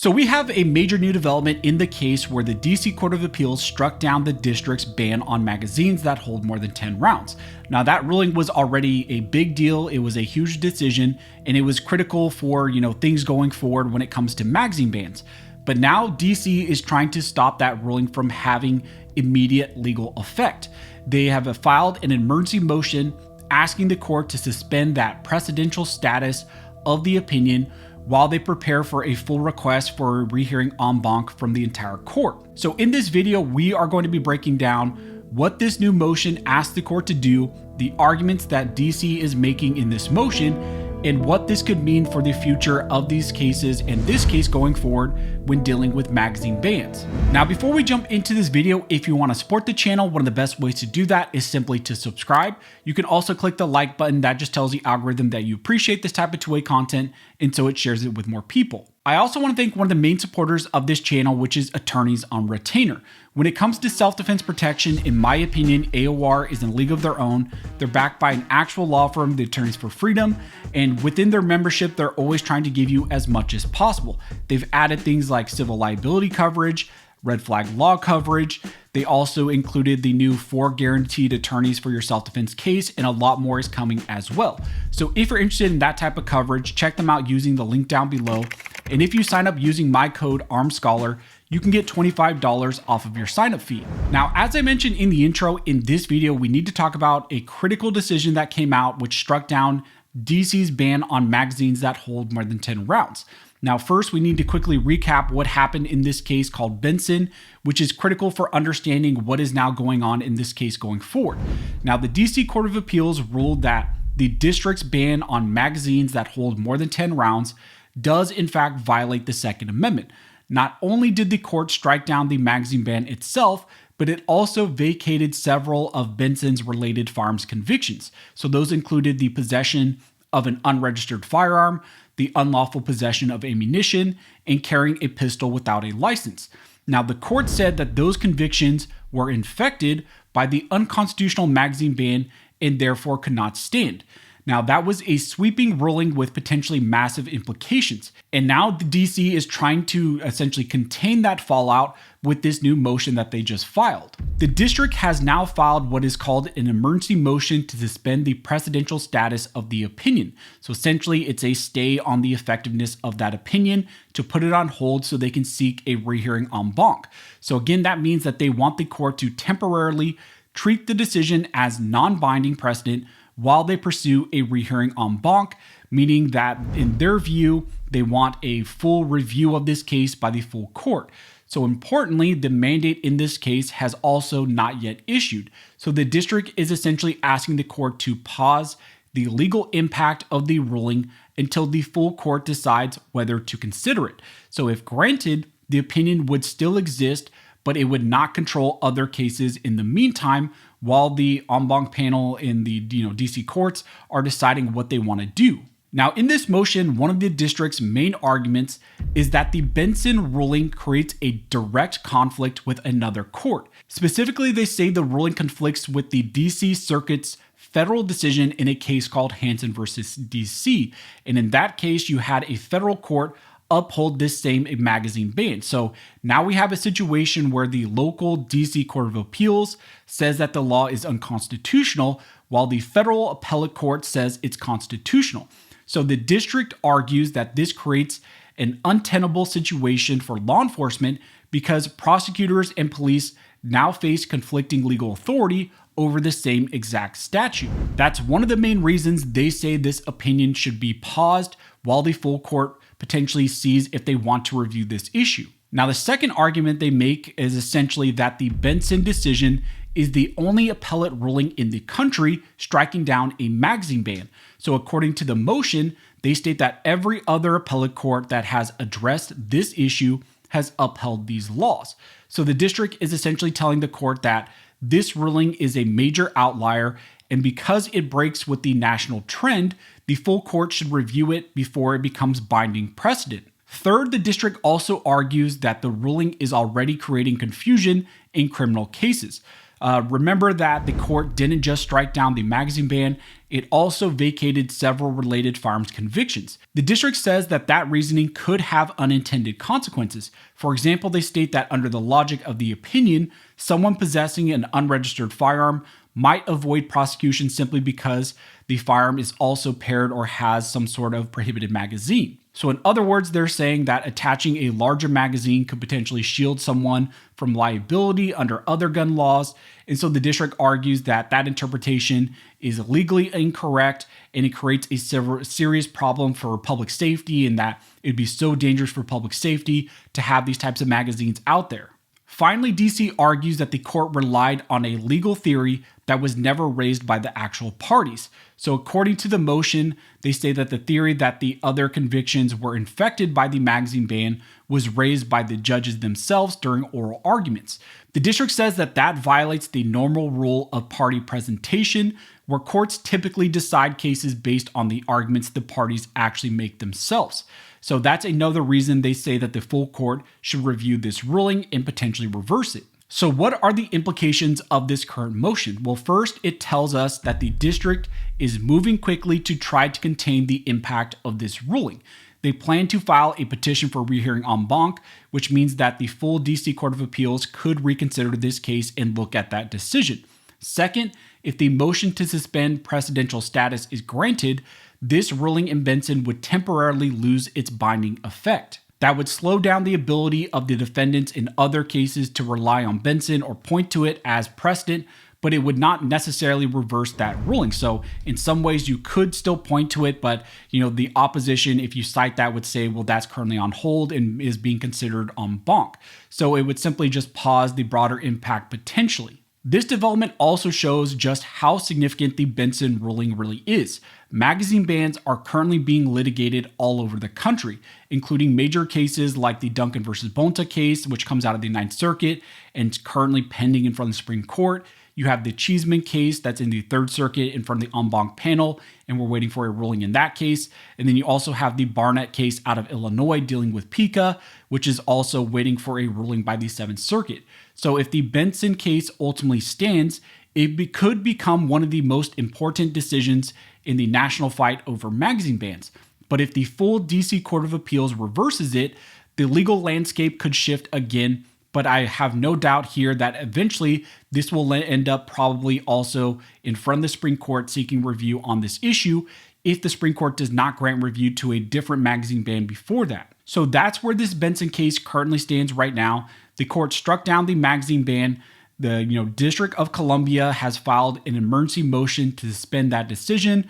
So we have a major new development in the case where the DC Court of Appeals struck down the district's ban on magazines that hold more than 10 rounds. Now that ruling was already a big deal. It was a huge decision and it was critical for, things going forward when it comes to magazine bans. But now DC is trying to stop that ruling from having immediate legal effect. They have filed an emergency motion asking the court to suspend that precedential status of the opinion while they prepare for a full request for a rehearing en banc from the entire court. So in this video, we are going to be breaking down what this new motion asks the court to do, the arguments that DC is making in this motion, and what this could mean for the future of these cases and this case going forward when dealing with magazine bans. Now, before we jump into this video, if you want to support the channel, one of the best ways to do that is simply to subscribe. You can also click the like button. That just tells the algorithm that you appreciate this type of two-way content, and so it shares it with more people. I also want to thank one of the main supporters of this channel, which is Attorneys on Retainer. When it comes to self-defense protection, in my opinion, AOR is in a league of their own. They're backed by an actual law firm, the Attorneys for Freedom, and within their membership, they're always trying to give you as much as possible. They've added things like civil liability coverage, red flag law coverage. They also included the new 4 guaranteed attorneys for your self-defense case, and a lot more is coming as well. So if you're interested in that type of coverage, check them out using the link down below. And if you sign up using my code ARMEDSCHOLAR, you can get $25 off of your signup fee. Now, as I mentioned in the intro, in this video, we need to talk about a critical decision that came out which struck down DC's ban on magazines that hold more than 10 rounds. Now, first, we need to quickly recap what happened in this case called Benson, which is critical for understanding what is now going on in this case going forward. Now, the DC Court of Appeals ruled that the district's ban on magazines that hold more than 10 rounds does in fact violate the Second Amendment. Not only did the court strike down the magazine ban itself, but it also vacated several of Benson's related firearms convictions. So those included the possession of an unregistered firearm, the unlawful possession of ammunition, and carrying a pistol without a license. Now, the court said that those convictions were infected by the unconstitutional magazine ban and therefore could not stand. Now, that was a sweeping ruling with potentially massive implications. And now the DC is trying to essentially contain that fallout with this new motion that they just filed. The district has now filed what is called an emergency motion to suspend the precedential status of the opinion. So essentially, it's a stay on the effectiveness of that opinion to put it on hold so they can seek a rehearing en banc. So again, that means that they want the court to temporarily treat the decision as non-binding precedent while they pursue a rehearing en banc, meaning that in their view, they want a full review of this case by the full court. So importantly, the mandate in this case has also not yet issued. So the district is essentially asking the court to pause the legal impact of the ruling until the full court decides whether to consider it. So if granted, the opinion would still exist, but it would not control other cases in the meantime while the en banc panel in the DC courts are deciding what they want to do. Now, in this motion, one of the district's main arguments is that the Benson ruling creates a direct conflict with another court. Specifically, they say the ruling conflicts with the DC Circuit's federal decision in a case called Hansen versus DC. And in that case, you had a federal court uphold this same magazine ban. So now we have a situation where the local DC Court of Appeals says that the law is unconstitutional, while the federal appellate court says it's constitutional. So the district argues that this creates an untenable situation for law enforcement because prosecutors and police now face conflicting legal authority over the same exact statute. That's one of the main reasons they say this opinion should be paused while the full court potentially sees if they want to review this issue. Now, the second argument they make is essentially that the Benson decision is the only appellate ruling in the country striking down a magazine ban. So according to the motion, they state that every other appellate court that has addressed this issue has upheld these laws. So the district is essentially telling the court that this ruling is a major outlier, and because it breaks with the national trend, the full court should review it before it becomes binding precedent. Third, the district also argues that the ruling is already creating confusion in criminal cases. Remember that the court didn't just strike down the magazine ban, it also vacated several related firearms convictions. The district says that that reasoning could have unintended consequences. For example, they state that under the logic of the opinion, someone possessing an unregistered firearm might avoid prosecution simply because the firearm is also paired or has some sort of prohibited magazine. So in other words, they're saying that attaching a larger magazine could potentially shield someone from liability under other gun laws. And so the district argues that that interpretation is legally incorrect and it creates a serious problem for public safety, and that it'd be so dangerous for public safety to have these types of magazines out there. Finally, DC argues that the court relied on a legal theory that was never raised by the actual parties. So according to the motion, they say that the theory that the other convictions were infected by the magazine ban was raised by the judges themselves during oral arguments. The district says that that violates the normal rule of party presentation, where courts typically decide cases based on the arguments the parties actually make themselves. So that's another reason they say that the full court should review this ruling and potentially reverse it. So what are the implications of this current motion? Well, first, it tells us that the district is moving quickly to try to contain the impact of this ruling. They plan to file a petition for rehearing en banc, which means that the full DC Court of Appeals could reconsider this case and look at that decision. Second, if the motion to suspend precedential status is granted, this ruling in Benson would temporarily lose its binding effect. That would slow down the ability of the defendants in other cases to rely on Benson or point to it as precedent, but it would not necessarily reverse that ruling. So in some ways you could still point to it, but the opposition, if you cite that, would say, well, that's currently on hold and is being considered en banc. So it would simply just pause the broader impact potentially. This development also shows just how significant the Benson ruling really is. Magazine bans are currently being litigated all over the country, including major cases like the Duncan versus Bonta case, which comes out of the Ninth Circuit and is currently pending in front of the Supreme Court. You have the Cheeseman case that's in the Third Circuit in front of the en banc panel, and we're waiting for a ruling in that case. And then you also have the Barnett case out of Illinois dealing with PICA, which is also waiting for a ruling by the Seventh Circuit. So if the Benson case ultimately stands, it could become one of the most important decisions in the national fight over magazine bans. But if the full DC Court of Appeals reverses it, the legal landscape could shift again. But I have no doubt here that eventually this will end up probably also in front of the Supreme Court seeking review on this issue if the Supreme Court does not grant review to a different magazine ban before that. So that's where this Benson case currently stands right now. The court struck down the magazine ban. The District of Columbia has filed an emergency motion to suspend that decision,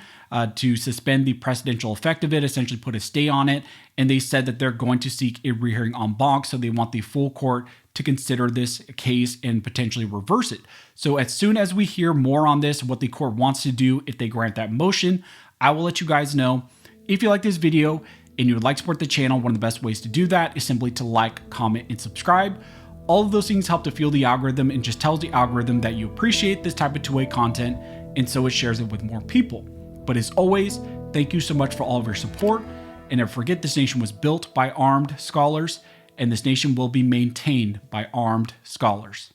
to suspend the precedential effect of it, essentially put a stay on it. And they said that they're going to seek a rehearing en banc, so they want the full court to consider this case and potentially reverse it. So as soon as we hear more on this, what the court wants to do if they grant that motion, I will let you guys know. If you like this video and you would like to support the channel, one of the best ways to do that is simply to like, comment, and subscribe. All of those things help to fuel the algorithm and just tells the algorithm that you appreciate this type of two-way content, and so it shares it with more people. But as always, thank you so much for all of your support, and never forget this nation was built by armed scholars, and this nation will be maintained by armed scholars.